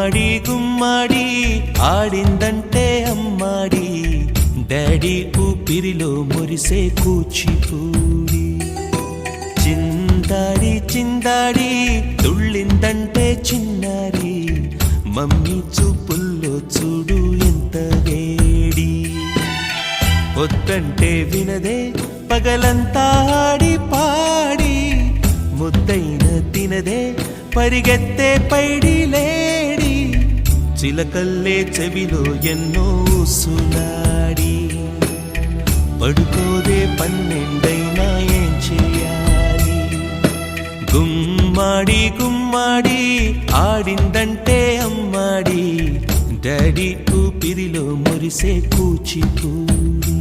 గుమ్మాడి గుమ్మాడి ఆడిందంటే అమ్మాడి డాడీ ఊపిరిలో మురిసే కూచిపూడి చిందాడి చిందాడి తుళ్ళిందంటే చిన్నారి మమ్మీ చూపుల్లో చూడు ఎంత వేడి వద్దంటే వినదే పగలంతా ఆడి పాడి ముద్దైన తినదే పరిగెత్తే పైడి లేడి చిలకల్లే చెవిలో ఎన్నో సులాడి పడుకోదే పన్నెండైనా ఏం చేయాలి గుమ్మాడి గుమ్మాడి ఆడిందంటే అమ్మాడి డాడీ ఊపిరిలో మురిసే కూచిపూడి